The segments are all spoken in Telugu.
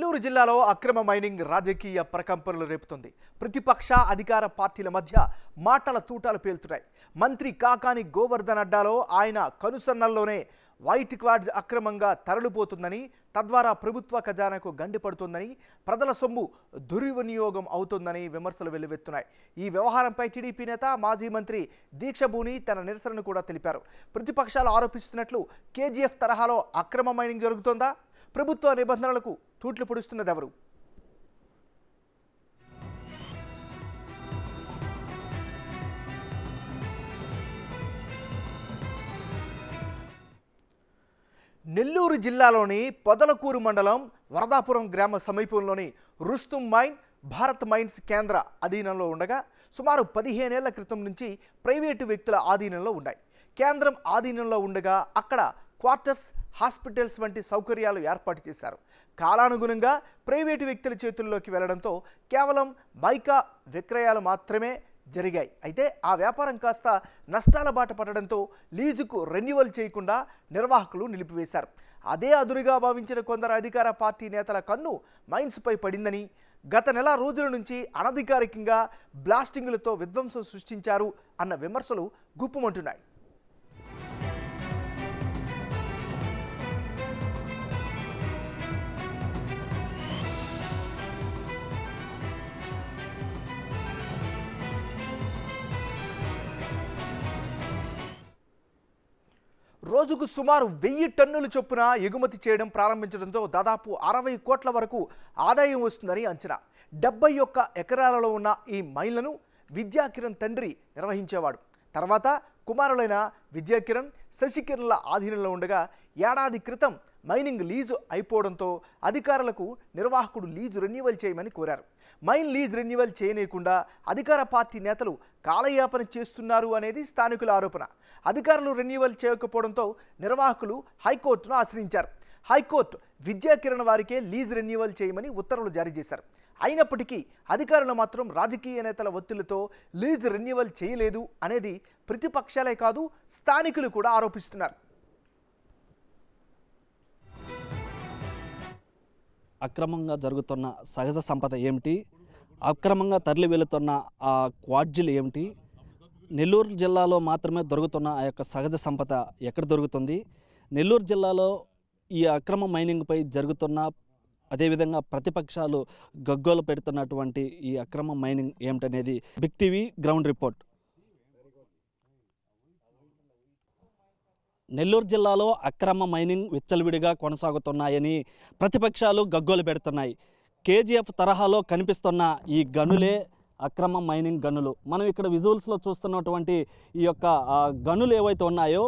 నెల్లూరు జిల్లాలో అక్రమ మైనింగ్ రాజకీయ ప్రకంపనలు రేపుతుంది. ప్రతిపక్ష అధికార పార్టీల మధ్య మాటల తూటాలు పేలుతున్నాయి. మంత్రి కాకాని గోవర్ధన్ అడ్డాలో ఆయన కనుసన్నల్లోనే వైట్ క్వాడ్స్ అక్రమంగా తరలిపోతుందని, తద్వారా ప్రభుత్వ ఖజానాకు గండిపడుతుందని, ప్రజల సొమ్ము దుర్వినియోగం అవుతుందని విమర్శలు వెల్లువెత్తున్నాయి. ఈ వ్యవహారంపై టీడీపీ నేత మాజీ మంత్రి దీక్షభూని తన నిరసనను కూడా తెలిపారు. ప్రతిపక్షాలు ఆరోపిస్తున్నట్లు కేజీఎఫ్ తరహాలో అక్రమ మైనింగ్ జరుగుతోందా? ప్రభుత్వ నిబంధనలకు తూట్లు పొడుస్తున్నదెవరు? నెల్లూరు జిల్లాలోని పొదలకూరు మండలం వరదాపురం గ్రామ సమీపంలోని రుస్తుం మైన్ భారత్ మైన్స్ కేంద్ర అధీనంలో ఉండగా సుమారు 15 ఏళ్ల క్రితం నుంచి ప్రైవేటు వ్యక్తుల ఆధీనంలో ఉన్నాయి. కేంద్రం ఆధీనంలో ఉండగా అక్కడ క్వార్టర్స్, హాస్పిటల్స్ వంటి సౌకర్యాలు ఏర్పాటు చేశారు. కాలానుగుణంగా ప్రైవేటు వ్యక్తుల చేతుల్లోకి వెళ్లడంతో కేవలం మైకా విక్రయాలు మాత్రమే జరిగాయి. అయితే ఆ వ్యాపారం కాస్త నష్టాల బాట పడడంతో లీజుకు రెన్యువల్ చేయకుండా నిర్వాహకులు నిలిపివేశారు. అదే అదురుగా భావించిన కొందరు అధికార పార్టీ నేతల కన్ను మైన్స్పై పడిందని, గత నెల రోజుల నుంచి అనధికారికంగా బ్లాస్టింగులతో విధ్వంసం సృష్టించారు అన్న విమర్శలు గుప్పుమంటున్నాయి. రోజుకు సుమారు 1000 టన్నుల చొప్పున ఎగుమతి చేయడం ప్రారంభించడంతో దాదాపు 60 కోట్ల వరకు ఆదాయం వస్తుందని అంచనా. 71 ఎకరాలలో ఉన్న ఈ మైన్లను విద్యాకిరణ్ తండ్రి నిర్వహించేవాడు. తర్వాత కుమారులైన విద్యాకిరణ్, శశికిరణ్ల ఆధీనంలో ఉండగా ఏడాది క్రితం మైనింగ్ లీజు అయిపోవడంతో అధికారులకు నిర్వాహకుడు లీజు రెన్యువల్ చేయమని కోరారు. మైన్ లీజ్ రెన్యువల్ చేయనీయకుండా అధికార పార్టీ నేతలు కాలయాపన చేస్తున్నారు అనేది స్థానికుల ఆరోపణ. అధికారులు రెన్యువల్ చేయకపోవడంతో నిర్వాహకులు హైకోర్టును ఆశ్రయించారు. హైకోర్టు విద్యాకిరణ్ వారికే లీజ్ రెన్యువల్ చేయమని ఉత్తర్వులు జారీ చేశారు. అయినప్పటికీ అధికారులు మాత్రం రాజకీయ నేతల ఒత్తిళ్లతో లీజ్ రెన్యువల్ చేయలేదు అనేది ప్రతిపక్షాలే కాదు, స్థానికులు కూడా ఆరోపిస్తున్నారు. అక్రమంగా జరుగుతున్న సహజ సంపద ఏమిటి, అక్రమంగా తరలి వెళుతున్న ఆ క్వాడ్జీలు ఏమిటి, నెల్లూరు జిల్లాలో మాత్రమే దొరుకుతున్న ఆ యొక్క సహజ సంపద ఎక్కడ దొరుకుతుంది, నెల్లూరు జిల్లాలో ఈ అక్రమ మైనింగ్పై జరుగుతున్న, అదేవిధంగా ప్రతిపక్షాలు గగ్గోలు పెడుతున్నటువంటి ఈ అక్రమ మైనింగ్ ఏమిటనేది big TV ground report. Nellore జిల్లాలో అక్రమ మైనింగ్ విచ్చలవిడిగా కొనసాగుతున్నాయని ప్రతిపక్షాలు గగ్గోలు పెడుతున్నాయి. కేజీఎఫ్ తరహాలో కనిపిస్తున్న ఈ గనులే అక్రమ మైనింగ్ గనులు. మనం ఇక్కడ విజువల్స్లో చూస్తున్నటువంటి ఈ యొక్క గనులు ఏవైతే ఉన్నాయో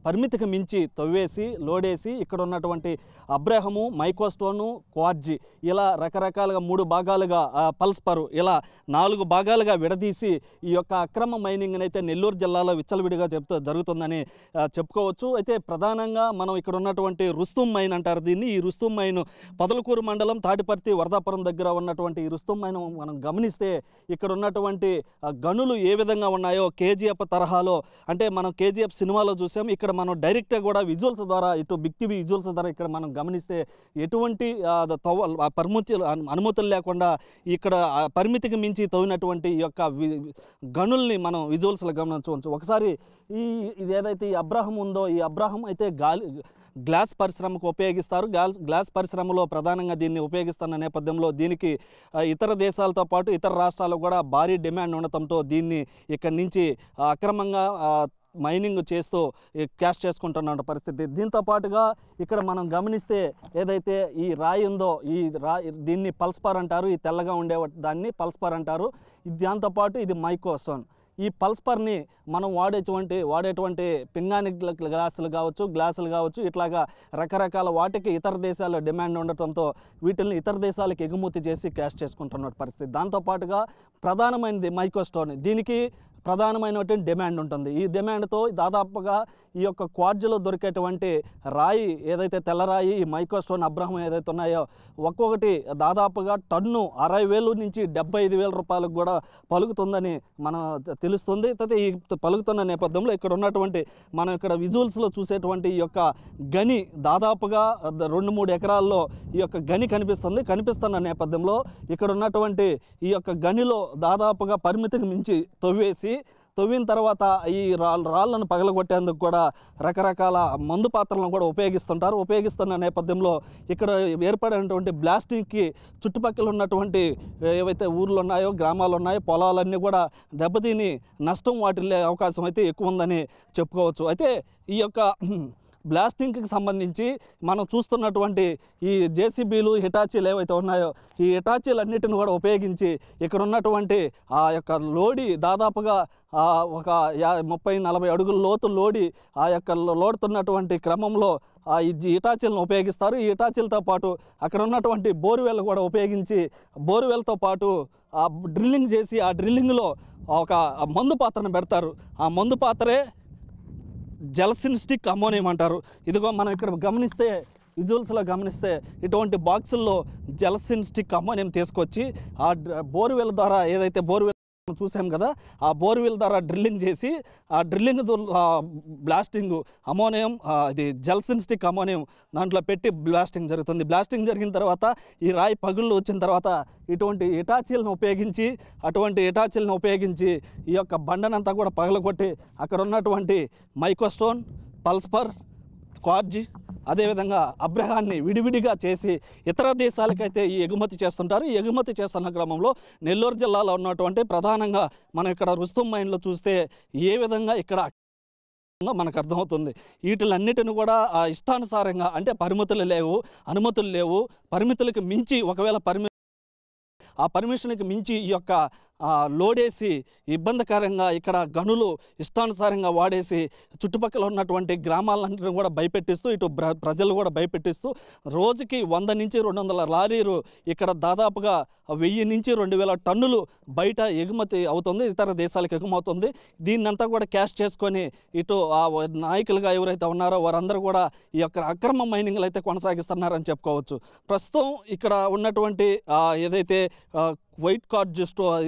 పరిమితికి మించి తవ్వేసి లోడేసి ఇక్కడ ఉన్నటువంటి అబ్రహము, మైకోస్టోను, క్వార్జీ ఇలా రకరకాలుగా 3 భాగాలుగా, పల్స్పరు ఇలా 4 భాగాలుగా విడదీసి ఈ యొక్క అక్రమ మైనింగ్ అయితే నెల్లూరు జిల్లాలో విచ్చలవిడిగా జరుగుతుందని చెప్పుకోవచ్చు. అయితే ప్రధానంగా మనం ఇక్కడ ఉన్నటువంటి రుస్తుం మైన్ అంటారు దీన్ని. ఈ రుస్తుం మైన్ పొదలకూరు మండలం తాటిపర్తి వరదాపురం దగ్గర ఉన్నటువంటి ఈ రుస్తుం మైన్ మనం గమనిస్తే ఇక్కడ ఉన్నటువంటి గనులు ఏ విధంగా ఉన్నాయో కేజీఎఫ్ తరహాలో, అంటే మనం కేజీఎఫ్ సినిమాలో చూసాం, ఇక్కడ మనం డైరెక్ట్గా కూడా విజువల్స్ ద్వారా, ఇటు బిగ్ టీవీ విజువల్స్ ద్వారా ఇక్కడ మనం గమనిస్తే ఎటువంటి అనుమతులు లేకుండా ఇక్కడ పరిమితికి మించి తవ్వినటువంటి ఈ యొక్క గనుల్ని మనం విజువల్స్లో గమనించవచ్చు. ఒకసారి ఇది ఏదైతే ఈ అబ్రహం ఉందో, ఈ అబ్రహం అయితే గ్లాస్ పరిశ్రమకు ఉపయోగిస్తారు. గ్లాస్ పరిశ్రమలో ప్రధానంగా దీన్ని ఉపయోగిస్తున్న నేపథ్యంలో దీనికి ఇతర దేశాలతో పాటు ఇతర రాష్ట్రాలకు కూడా భారీ డిమాండ్ ఉండటంతో దీన్ని ఇక్కడి నుంచి అక్రమంగా మైనింగ్ చేస్తూ క్యాష్ చేసుకుంటున్న పరిస్థితి. దీంతో పాటుగా ఇక్కడ మనం గమనిస్తే ఏదైతే ఈ రాయి ఉందో, ఈ దీన్ని పల్స్పార్ అంటారు. ఈ తెల్లగా ఉండే దాన్ని పల్స్పార్ అంటారు. దాంతోపాటు ఇది మైకోస్టోన్. ఈ పల్స్పర్ని మనం వాడేటువంటి పింగాణి గ్లాసులు కావచ్చు, ఇట్లాగా రకరకాల వాటికి ఇతర దేశాల్లో డిమాండ్ ఉండటంతో వీటిని ఇతర దేశాలకు ఎగుమతి చేసి క్యాష్ చేసుకుంటున్న పరిస్థితి. దాంతోపాటుగా ప్రధానమైనది మైకోస్టోన్. దీనికి ప్రధానమైనటువంటి డిమాండ్ ఉంటుంది. ఈ డిమాండ్తో దాదాపుగా ఈ యొక్క క్వార్జ్లో దొరికేటువంటి రాయి ఏదైతే తెల్లరాయి ఈ మైక్రోస్టోన్ అబ్రహం ఏదైతే ఉన్నాయో ఒక్కొక్కటి దాదాపుగా టన్ను 60,000 నుంచి 75,000 రూపాయలకు కూడా పలుకుతుందని మనం తెలుస్తుంది. అయితే ఈ పలుకుతున్న నేపథ్యంలో ఇక్కడ ఉన్నటువంటి మనం ఇక్కడ విజువల్స్లో చూసేటువంటి ఈ యొక్క గని దాదాపుగా 2-3 ఎకరాల్లో ఈ యొక్క గని కనిపిస్తున్న నేపథ్యంలో ఇక్కడ ఉన్నటువంటి ఈ యొక్క గనిలో దాదాపుగా పరిమితికి మించి తవ్విన తర్వాత ఈ రాళ్ళను పగలగొట్టేందుకు కూడా రకరకాల మందు పాత్రలను కూడా ఉపయోగిస్తున్న నేపథ్యంలో ఇక్కడ ఏర్పడినటువంటి బ్లాస్టింగ్కి చుట్టుపక్కల ఉన్నటువంటి ఏవైతే ఊర్లు ఉన్నాయో గ్రామాలు ఉన్నాయో పొలాలన్నీ కూడా దెబ్బతిని నష్టం వాటిల్లే అవకాశం అయితే ఎక్కువ ఉందని చెప్పుకోవచ్చు. అయితే ఈ యొక్క బ్లాస్టింగ్కి సంబంధించి మనం చూస్తున్నటువంటి ఈ జేసీబీలు హిటాచీలు ఏవైతే ఉన్నాయో ఈ హిటాచీలన్నిటిని కూడా ఉపయోగించి ఇక్కడ ఉన్నటువంటి ఆ యొక్క లోడి దాదాపుగా ఒక 30-40 అడుగుల లోతు లోడి ఆ యొక్క లోడుతున్నటువంటి క్రమంలో ఈ హిటాచీలను ఉపయోగిస్తారు. ఈ హిటాచీలతో పాటు అక్కడ ఉన్నటువంటి బోర్వెల్ కూడా ఉపయోగించి బోర్వెల్తో పాటు డ్రిల్లింగ్ చేసి ఆ డ్రిల్లింగ్లో ఒక మందు పాత్రను పెడతారు. ఆ మందు పాత్రే జెలసిన్స్టిక్ అమ్మోనియం అంటారు. ఇదిగో మనం ఇక్కడ గమనిస్తే విజువల్స్లో గమనిస్తే ఇటువంటి బాక్సుల్లో జెలసిన్స్టిక్ అమ్మోనియం తీసుకొచ్చి ఆ బోర్వెల్ ద్వారా ఏదైతే బోర్వెల్ చూసాం కదా ఆ బోర్వెల్ ద్వారా డ్రిల్లింగ్ చేసి ఆ డ్రిల్లింగ్ బ్లాస్టింగ్ అమోనియం ఇది జెలసిన్స్టిక్ అమోనియం దాంట్లో పెట్టి బ్లాస్టింగ్ జరుగుతుంది. బ్లాస్టింగ్ జరిగిన తర్వాత ఈ రాయి పగుళ్ళు వచ్చిన తర్వాత ఇటువంటి హిటాచీలను ఉపయోగించి ఈ యొక్క బండనంతా కూడా పగలగొట్టి అక్కడ ఉన్నటువంటి మైక్రోస్టోన్, పల్స్పర్, క్వార్జ్ అదేవిధంగా అబ్రహాన్ని విడివిడిగా చేసి ఇతర దేశాలకైతే ఈ ఎగుమతి చేస్తుంటారు. ఈ ఎగుమతి చేస్తున్న క్రమంలో నెల్లూరు జిల్లాలో ఉన్నటువంటి ప్రధానంగా మనం ఇక్కడ రుస్తుం మైన్లో చూస్తే ఏ విధంగా ఇక్కడ మనకు అర్థమవుతుంది. వీటిలన్నిటిని కూడా ఇష్టానుసారంగా అంటే అనుమతులు లేవు. పరిమితులకు మించి ఒకవేళ ఆ పర్మిషన్కి మించి ఈ యొక్క లోడేసి ఇబ్బందికరంగా ఇక్కడ గనులు ఇష్టానుసారంగా వాడేసి చుట్టుపక్కల ఉన్నటువంటి గ్రామాలన్నింటినీ కూడా భయపెట్టిస్తూ ఇటు ప్రజలు కూడా భయపెట్టిస్తూ రోజుకి 100 నుంచి 200 లారీలు ఇక్కడ దాదాపుగా 1000 నుంచి 2000 టన్నులు బయట ఎగుమతి అవుతుంది, ఇతర దేశాలకు ఎగుమవుతుంది. దీన్నంతా కూడా క్యాష్ చేసుకొని ఇటు నాయకులుగా ఎవరైతే ఉన్నారో వారందరూ కూడా ఈ యొక్క అక్రమ మైనింగ్లు అయితే కొనసాగిస్తున్నారని చెప్పుకోవచ్చు. ప్రస్తుతం ఇక్కడ ఉన్నటువంటి ఏదైతే వైట్ కార్డ్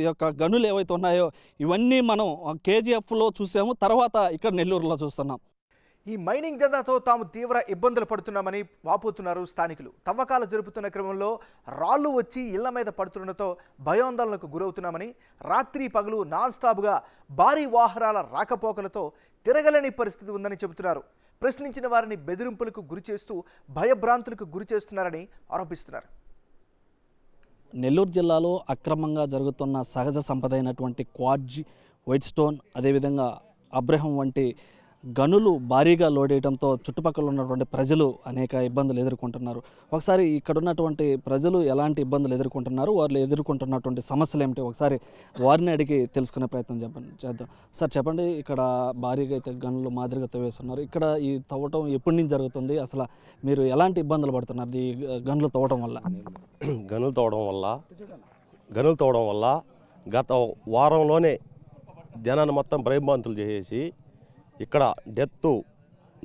ఈ యొక్క గనులు ఏవైతే ఉన్నాయో ఇవన్నీ మనం కేజీఎఫ్లో చూసాము, తర్వాత ఇక్కడ నెల్లూరులో చూస్తున్నాం. ఈ మైనింగ్ దందాతో తాము తీవ్ర ఇబ్బందులు పడుతున్నామని వాపోతున్నారు స్థానికులు. తవ్వకాలు జరుపుతున్న క్రమంలో రాళ్లు వచ్చి ఇళ్ల మీద పడుతుండటంతో భయాందోళనకు గురవుతున్నామని, రాత్రి పగలు నాన్ స్టాప్గా భారీ వాహనాల రాకపోకలతో తిరగలేని పరిస్థితి ఉందని చెబుతున్నారు. ప్రశ్నించిన వారిని బెదిరింపులకు గురిచేస్తూ భయభ్రాంతులకు గురిచేస్తున్నారని ఆరోపిస్తున్నారు. నెల్లూరు జిల్లాలో అక్రమంగా జరుగుతున్న సహజ సంపద అయినటువంటి క్వార్జ్, వైట్ స్టోన్ అదేవిధంగా అబ్రహం వంటి గనులు భారీగా లోడేయడంతో చుట్టుపక్కల ఉన్నటువంటి ప్రజలు అనేక ఇబ్బందులు ఎదుర్కొంటున్నారు. ఒకసారి ఇక్కడ ఉన్నటువంటి ప్రజలు ఎలాంటి ఇబ్బందులు ఎదుర్కొంటున్నారు, వాళ్ళు ఎదుర్కొంటున్నటువంటి సమస్యలు ఏమిటి ఒకసారి వారిని అడిగి తెలుసుకునే ప్రయత్నం చేద్దాం. సార్ చెప్పండి, ఇక్కడ భారీగా అయితే గనులు మాదిరిగా తవ్వేస్తున్నారు. ఇక్కడ ఈ తవ్వటం ఎప్పటి నుంచి జరుగుతుంది, అసలు మీరు ఎలాంటి ఇబ్బందులు పడుతున్నారు ఈ గనులు తవ్వడం వల్ల? గనులు తవ్వడం వల్ల గత వారంలోనే జనాన్ని మొత్తం భయభ్రాంతులు చేసేసి ఇక్కడ డెత్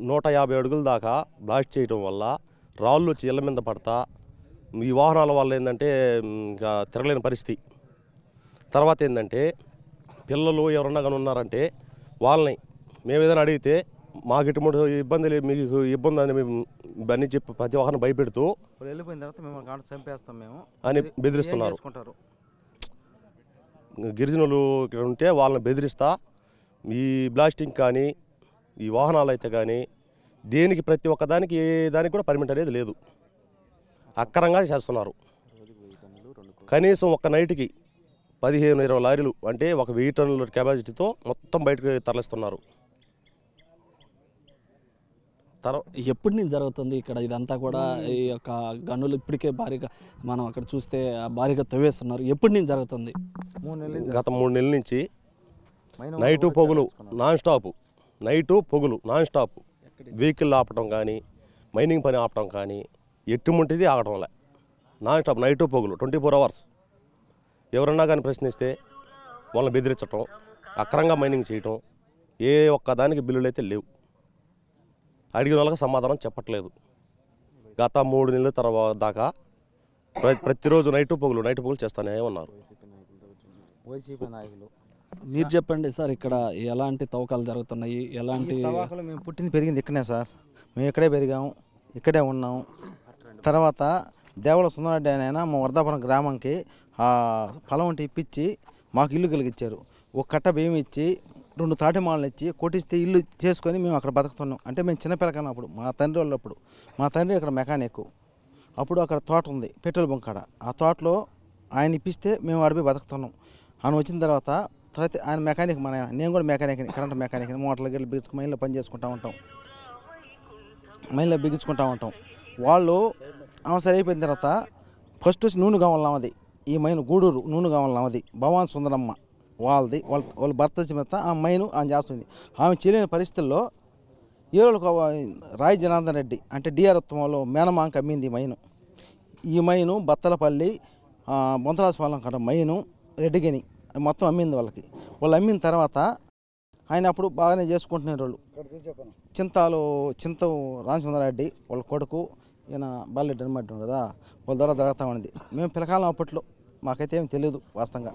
150 అడుగుల దాకా బ్లాస్ట్ చేయడం వల్ల రాళ్ళు వచ్చి ఇళ్ళ మీద పడతా ఈ వాహనాల వల్ల ఏంటంటే ఇంకా తిరగలేని పరిస్థితి. తర్వాత ఏంటంటే పిల్లలు ఎవరన్నా కానీ ఉన్నారంటే వాళ్ళని మేము ఏదైనా అడిగితే మాకు ఎటువంటి ఇబ్బంది లేదు, మీకు ఇబ్బంది అని మేము అన్నీ చెప్పి ప్రతి ఒక్కరిని భయపెడుతూ వెళ్ళిపోయిన తర్వాత మేము చంపేస్తాం మేము అని బెదిరిస్తున్నారు. గిరిజనులు ఇక్కడ ఉంటే వాళ్ళని బెదిరిస్తా ఈ బ్లాస్టింగ్ కానీ ఈ వాహనాలు అయితే కానీ దేనికి ప్రతి ఒక్కదానికి ఏ దానికి కూడా పర్మిట్ అనేది లేదు, అక్రమంగా చేస్తున్నారు. కనీసం ఒక్క నైట్కి 15-20 లారీలు అంటే 1000 టన్నుల కెపాసిటీతో మొత్తం బయటకు తరలిస్తున్నారు. ఎప్పటి నుంచి జరుగుతుంది ఇక్కడ ఇదంతా కూడా? ఈ యొక్క గనులు ఇప్పటికే భారీగా మనం అక్కడ చూస్తే భారీగా తవ్వేస్తున్నారు. ఎప్పటి నుంచి జరుగుతుంది? గత 3 నెలల నుంచి నైటు పొగులు నాన్ స్టాప్ వెహికల్ ఆపటం కానీ మైనింగ్ పని ఆపటం కానీ ఎట్టుముంటిది ఆగటంలే. నాన్ స్టాప్ నైటు పొగులు 24 అవర్స్. ఎవరన్నా కానీ ప్రశ్నిస్తే వాళ్ళని బెదిరించటం, అక్రమంగా మైనింగ్ చేయటం, ఏ ఒక్క దానికి బిల్లులు అయితే లేవు. అడిగిన వాళ్ళకి సమాధానం చెప్పట్లేదు. గత 3 నెలల తర్వాత దాకా ప్రతిరోజు నైట్ పగులు చేస్తూనే ఉన్నారు. వైసీపీ నాయకులు మీరు చెప్పండి సార్, ఇక్కడ ఎలాంటి తవ్వకాలు జరుగుతున్నాయి, ఎలాంటి తవ్వకాలు మేము పుట్టింది పెరిగింది ఇక్కడనే సార్. మేము ఇక్కడే పెరిగాము, ఇక్కడే ఉన్నాము. తర్వాత దేవల సుందరరెడ్డి ఆయన మా వర్ధాపురం గ్రామంకి పొలం ఉంటే ఇప్పించి మాకు ఇల్లు కలిగించారు. ఒక కట్ట బియ్యం ఇచ్చి 2 తాటిమాలను ఇచ్చి కొట్టిస్తే ఇల్లు చేసుకొని మేము అక్కడ బతుకుతున్నాం. అంటే మేము చిన్నపిల్లకన్నప్పుడు మా తండ్రి వాళ్ళప్పుడు మా తండ్రి అక్కడ మెకానిక్. అప్పుడు అక్కడ తోట ఉంది పెట్రోల్ బంక్ కాడ. ఆ తోటలో ఆయన ఇప్పిస్తే మేము అడిపి బతుకుతున్నాం. ఆయన వచ్చిన తర్వాత ఆయన మెకానిక్, నేను కూడా మెకానిక్ని, కరెంట్ మెకానిక్ని. మోటార్లు గిట్ల బిగించుకు మైన్లో పని చేసుకుంటూ ఉంటాం, మైన్లో బిగించుకుంటూ ఉంటాం. వాళ్ళు సరి అయిపోయిన తర్వాత ఫస్ట్ వచ్చి నూనె కావాలన్నది ఈ మైన్ గూడూరు నూనె కావాలన్నది భవాన్ సుందరమ్మ వాళ్ళది. వాళ్ళ భర్త వచ్చిన ఆ మైను ఆమె చేస్తుంది. ఆమె చేయలేని పరిస్థితుల్లో ఏరోలకు రాయి జనార్దన్ రెడ్డి అంటే డిఆర్ ఉత్తమంలో మేనమాంక అమ్మింది ఈ మైను బత్తలపల్లి బొంతరాజపాలెం కాడ మైను రెడ్డిగని మొత్తం అమ్మింది వాళ్ళకి. వాళ్ళు అమ్మిన తర్వాత ఆయన అప్పుడు బాగానే చేసుకుంటున్నారు వాళ్ళు. చింత రామచంద్రారెడ్డి వాళ్ళ కొడుకు ఈయన బాలరెడ్డి అనమాట కదా, వాళ్ళ ద్వారా జరుగుతూ ఉన్నది. మేము పిల్లకాలం అప్పట్లో మాకైతే ఏం తెలియదు వాస్తవంగా.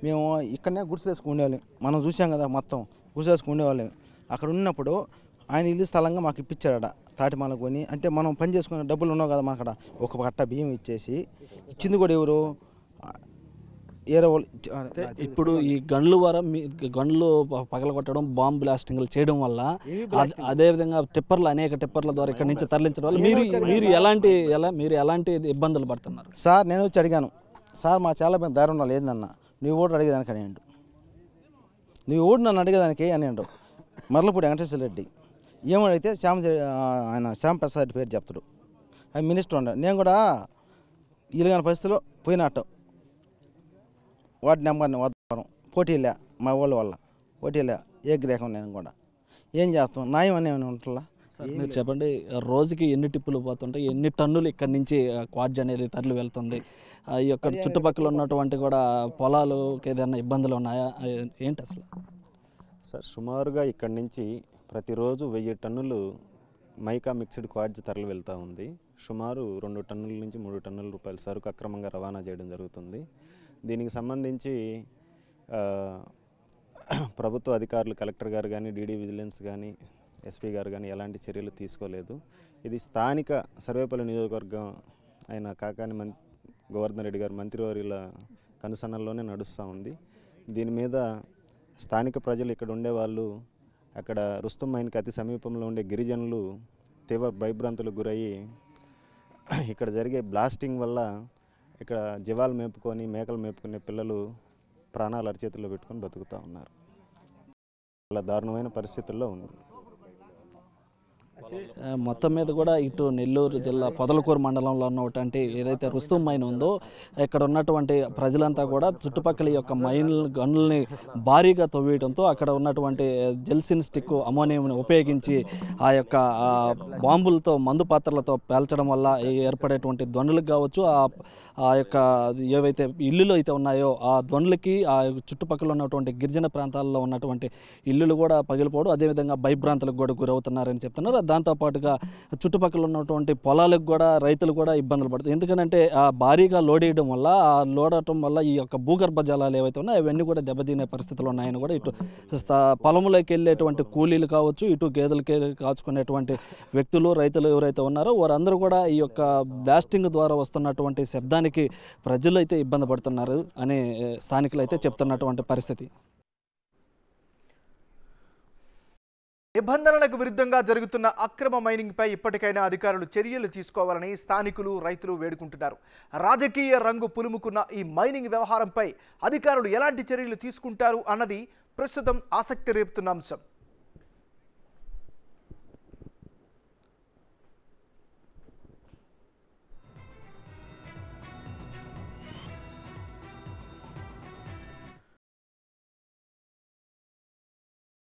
మేము ఇక్కడనే గుడిసె వేసుకుని ఉండేవాళ్ళం. మనం చూసాం కదా మొత్తం గుడిసె వేసుకుని ఉండేవాళ్ళం. అక్కడ ఉన్నప్పుడు ఆయన ఇల్లు స్థలంగా మాకు ఇప్పించాడట తాటిమాల కొని. అంటే మనం పని చేసుకునే డబ్బులు ఉన్నావు కదా మన అక్కడ ఒక కట్ట బియ్యం ఇచ్చేసి ఇచ్చింది కూడా ఎవరు ఇప్పుడు ఈ గన్లు గన్లు పగలగొట్టడం, బాంబ్ బ్లాస్టింగ్లు చేయడం వల్ల అదేవిధంగా అనేక టిప్పర్ల ద్వారా ఇక్కడ నుంచి తరలించడం వల్ల మీరు ఎలాంటి ఇబ్బందులు పడుతున్నారు సార్? నేను వచ్చి అడిగాను సార్, మా చాలా పెద్ద దారి ఉండాలి ఏందన్నా, నువ్వు ఓటు అడిగేదానికి అని అండు, నువ్వు ఓటు నన్ను అడిగేదానికి అని అండు. మర్లపూడి వెంకటేశ్వర రెడ్డి ఏమడిగితే ఆయన శ్యాంప్రసాద్ రెడ్డి పేరు చెప్తాడు, ఆయన మినిస్టర్ ఉండ. నేను కూడా ఇలాగని పరిస్థితిలో పోయినట్టు వార్డు నెంబర్ని వద్దాం పోటీలే మా వాళ్ళ వల్ల పోటీలే ఏ గ్రేహం. నేను కూడా ఏం చేస్తాం, న్యాయం అనేవి ఉంటుందా? మీరు చెప్పండి, రోజుకి ఎన్ని టిప్పులు పోతుంటాయి, ఎన్ని టన్నులు ఇక్కడ నుంచి క్వాడ్జ్ అనేది తరలి వెళ్తుంది? ఈ యొక్క చుట్టుపక్కల ఉన్నటువంటి కూడా పొలాలకు ఏదైనా ఇబ్బందులు ఉన్నాయా ఏంటి అసలు? సార్, సుమారుగా ఇక్కడి నుంచి ప్రతిరోజు 1000 టన్నులు మైకా మిక్స్డ్ క్వాడ్జ్ తరలి వెళ్తూ ఉంది. సుమారు 2 టన్నుల నుంచి 3 టన్నుల రూపాయల సరుకు అక్రమంగా రవాణా చేయడం జరుగుతుంది. దీనికి సంబంధించి ప్రభుత్వ అధికారులు కలెక్టర్ గారు కానీ, డీడీ విజిలెన్స్ కానీ, ఎస్పీ గారు కానీ ఎలాంటి చర్యలు తీసుకోలేదు. ఇది స్థానిక సర్వేపల్లి నియోజకవర్గం అయిన కాకాని గోవర్ధన్ రెడ్డి గారు మంత్రివర్యుల కనుసన్నల్లోనే నడుస్తూ ఉంది. దీని మీద స్థానిక ప్రజలు ఇక్కడ ఉండేవాళ్ళు, అక్కడ రుస్తుం మైన్కి అతి సమీపంలో ఉండే గిరిజనులు తీవ్ర భయభ్రాంతులకు గురయ్యి ఇక్కడ జరిగే బ్లాస్టింగ్ వల్ల ఇక్కడ జీవాలు మేపుకొని మేకలు మేపుకునే పిల్లలు ప్రాణాలు అరచేతుల్లో పెట్టుకొని బతుకుతూ ఉన్నారు. చాలా దారుణమైన పరిస్థితుల్లో ఉంది. మొత్తం మీద కూడా ఇటు నెల్లూరు జిల్లా పొదలకూరు మండలంలో ఉన్నటువంటి ఏదైతే రుస్తుం మైన్ ఉందో ఇక్కడ ఉన్నటువంటి ప్రజలంతా కూడా చుట్టుపక్కల యొక్క గనుల్ని భారీగా తవ్వేయడంతో అక్కడ ఉన్నటువంటి జెల్సిన్ స్టిక్ అమోనియంని ఉపయోగించి ఆ యొక్క బాంబులతో మందు పాత్రలతో పేల్చడం వల్ల ఏర్పడేటువంటి ధ్వనులకు కావచ్చు, ఆ యొక్క ఏవైతే ఇల్లులు అయితే ఉన్నాయో ఆ ధ్వనులకి ఆ చుట్టుపక్కల ఉన్నటువంటి గిరిజన ప్రాంతాల్లో ఉన్నటువంటి ఇల్లులు కూడా పగిలిపోవడం, అదేవిధంగా భయభ్రాంతులకు కూడా గురవుతున్నారని చెప్తున్నారు. దాంతోపాటుగా చుట్టుపక్కల ఉన్నటువంటి పొలాలకు కూడా రైతులు కూడా ఇబ్బందులు పడుతుంది. ఎందుకంటే ఆ భారీగా లోడ్ వేయడం వల్ల, ఆ లోడ్ అవటం వల్ల ఈ యొక్క భూగర్భ జలాలు ఏవైతే ఉన్నాయో అవన్నీ కూడా దెబ్బతినే పరిస్థితులు ఉన్నాయని కూడా ఇటు పొలంలోకి వెళ్ళేటువంటి కూలీలు కావచ్చు, ఇటు గేదెలకి కాచుకునేటువంటి వ్యక్తులు, రైతులు ఎవరైతే ఉన్నారో వారందరూ కూడా ఈ యొక్క బ్లాస్టింగ్ ద్వారా వస్తున్నటువంటి శబ్దానికి ప్రజలు అయితే ఇబ్బంది పడుతున్నారు అని స్థానికులు అయితే చెప్తున్నటువంటి పరిస్థితి. నిబంధనలకు విరుద్ధంగా జరుగుతున్న అక్రమ మైనింగ్పై ఇప్పటికైనా అధికారులు చర్యలు తీసుకోవాలని స్థానికులు, రైతులు వేడుకుంటున్నారు. రాజకీయ రంగు పులుముకున్న ఈ మైనింగ్ వ్యవహారంపై అధికారులు ఎలాంటి చర్యలు తీసుకుంటారు అన్నది ప్రస్తుతం ఆసక్తి రేపుతున్న అంశం.